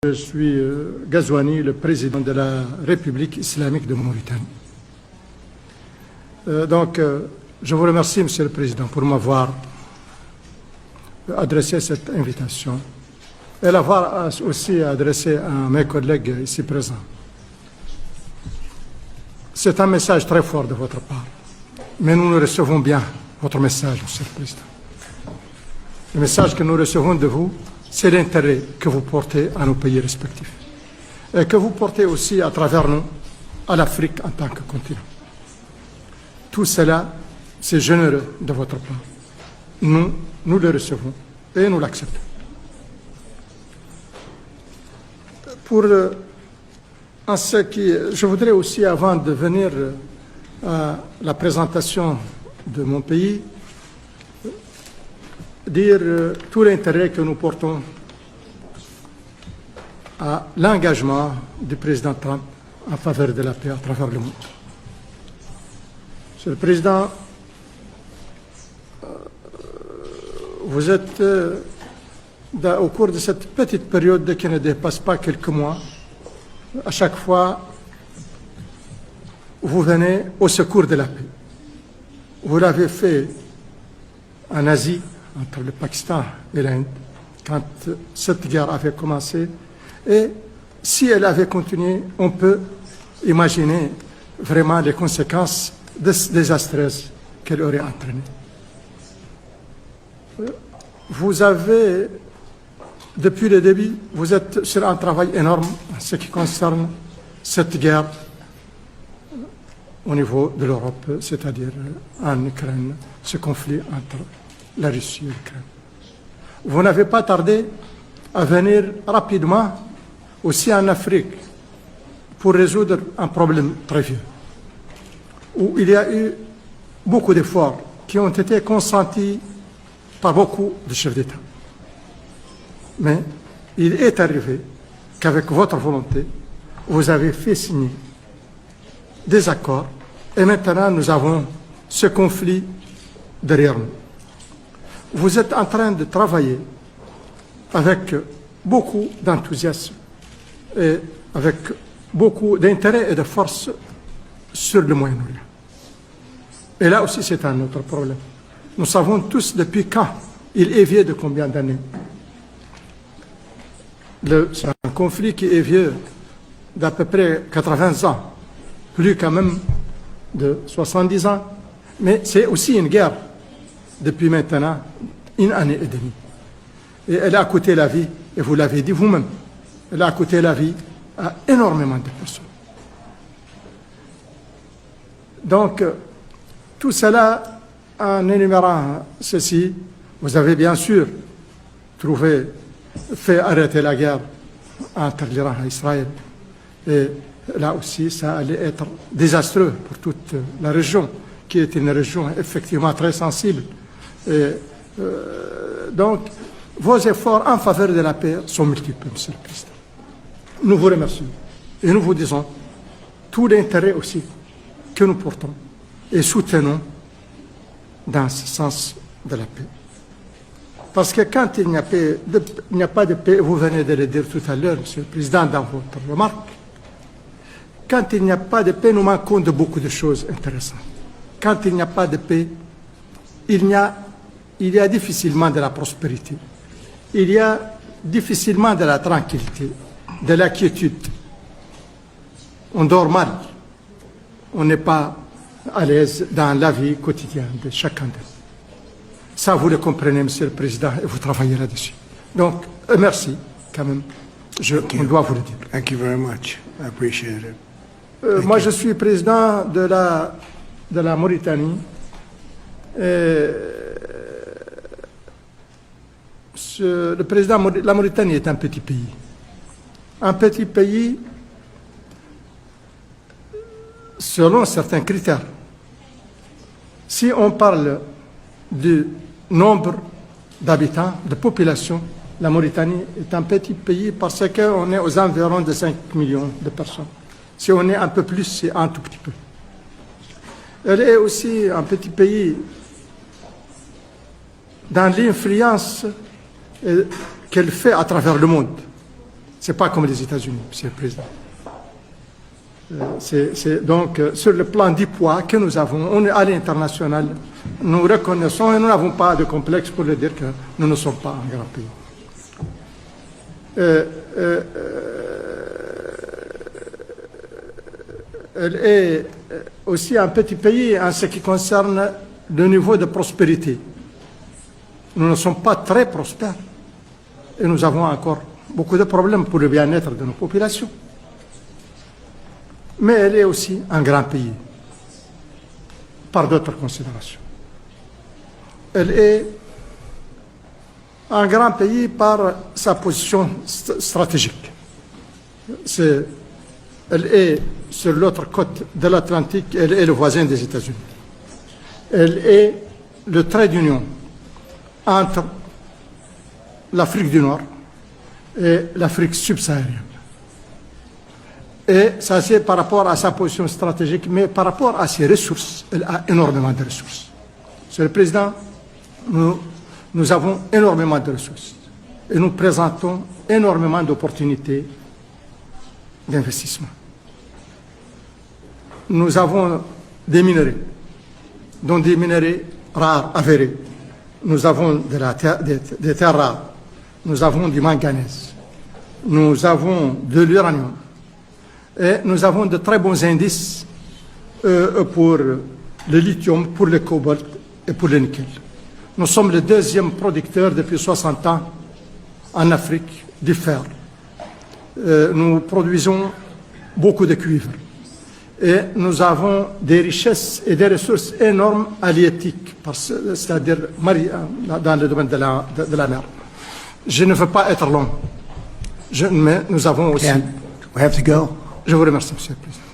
Je suis Ghazouani, le président de la République islamique de Mauritanie. Je vous remercie, Monsieur le Président, pour m'avoir adressé cette invitation et l'avoir aussi adressé à mes collègues ici présents. C'est un message très fort de votre part, mais nous recevons bien votre message, Monsieur le Président. Le message que nous recevons de vous, c'est l'intérêt que vous portez à nos pays respectifs et que vous portez aussi à travers nous à l'Afrique en tant que continent. Tout cela, c'est généreux de votre part. Nous le recevons et nous l'acceptons. Je voudrais aussi, avant de venir à la présentation de mon pays, dire tout l'intérêt que nous portons à l'engagement du président Trump en faveur de la paix à travers le monde. Monsieur le Président, vous êtes, au cours de cette petite période qui ne dépasse pas quelques mois, à chaque fois, vous venez au secours de la paix. Vous l'avez fait en Asie, entre le Pakistan et l'Inde, quand cette guerre avait commencé. Et si elle avait continué, on peut imaginer vraiment les conséquences désastreuses qu'elle aurait entraînées. Vous avez, depuis le début, vous êtes sur un travail énorme en ce qui concerne cette guerre au niveau de l'Europe, c'est-à-dire en Ukraine, ce conflit entre la Russie et l'Ukraine. Vous n'avez pas tardé à venir rapidement aussi en Afrique pour résoudre un problème très vieux, où il y a eu beaucoup d'efforts qui ont été consentis par beaucoup de chefs d'État. Mais il est arrivé qu'avec votre volonté, vous avez fait signer des accords et maintenant nous avons ce conflit derrière nous. Vous êtes en train de travailler avec beaucoup d'enthousiasme et avec beaucoup d'intérêt et de force sur le Moyen-Orient. Et là aussi, c'est un autre problème. Nous savons tous depuis quand il est vieux, de combien d'années. C'est un conflit qui est vieux d'à peu près 80 ans, plus quand même de 70 ans, mais c'est aussi une guerre depuis maintenant une année et demie. Et elle a coûté la vie, et vous l'avez dit vous-même, elle a coûté la vie à énormément de personnes. Donc, tout cela, en énumérant ceci, vous avez bien sûr fait arrêter la guerre entre l'Iran et Israël. Et là aussi, ça allait être désastreux pour toute la région, qui est une région effectivement très sensible. Et, donc, vos efforts en faveur de la paix sont multiples, Monsieur le Président. Nous vous remercions et nous vous disons tout l'intérêt aussi que nous portons et soutenons dans ce sens de la paix. Parce que quand il n'y a pas de paix, vous venez de le dire tout à l'heure, Monsieur le Président, dans votre remarque, quand il n'y a pas de paix, nous manquons de beaucoup de choses intéressantes. Quand il n'y a pas de paix, il y a difficilement de la prospérité, il y a difficilement de la tranquillité, de la quiétude. On dort mal, on n'est pas à l'aise dans la vie quotidienne de chacun d'eux. Ça, vous le comprenez, Monsieur le Président, et vous travaillez là-dessus. Donc, merci, quand même, on doit vous le dire. Thank you very much. I appreciate it. Moi, je suis président de la Mauritanie. Le président de la Mauritanie est un petit pays. Un petit pays selon certains critères. Si on parle du nombre d'habitants, de population, la Mauritanie est un petit pays parce qu'on est aux environs de 5 millions de personnes. Si on est un peu plus, c'est un tout petit peu. Elle est aussi un petit pays dans l'influence qu'elle fait à travers le monde. C'est pas comme les États-Unis, Monsieur le Président. Donc, sur le plan du poids que nous avons, on est à l'international, nous reconnaissons et nous n'avons pas de complexe pour le dire que nous ne sommes pas un grand pays. Elle est aussi un petit pays en ce qui concerne le niveau de prospérité. Nous ne sommes pas très prospères et nous avons encore beaucoup de problèmes pour le bien-être de nos populations. Mais elle est aussi un grand pays par d'autres considérations. Elle est un grand pays par sa position stratégique. Elle est sur l'autre côte de l'Atlantique, elle est le voisin des États-Unis. Elle est le trait d'union entre l'Afrique du Nord et l'Afrique subsaharienne. Et ça, c'est par rapport à sa position stratégique, mais par rapport à ses ressources, elle a énormément de ressources. Monsieur le Président, nous avons énormément de ressources et nous présentons énormément d'opportunités d'investissement. Nous avons des minerais, dont des minerais rares, avérés. Nous avons des terres rares, nous avons du manganèse, nous avons de l'uranium, et nous avons de très bons indices pour le lithium, pour le cobalt et pour le nickel. Nous sommes le deuxième producteur depuis 60 ans en Afrique du fer. Nous produisons beaucoup de cuivre. Et nous avons des richesses et des ressources énormes halieutiques, c'est-à-dire dans le domaine de la mer. Je ne veux pas être long, mais nous avons aussi... We have to go. Je vous remercie, Monsieur le Président.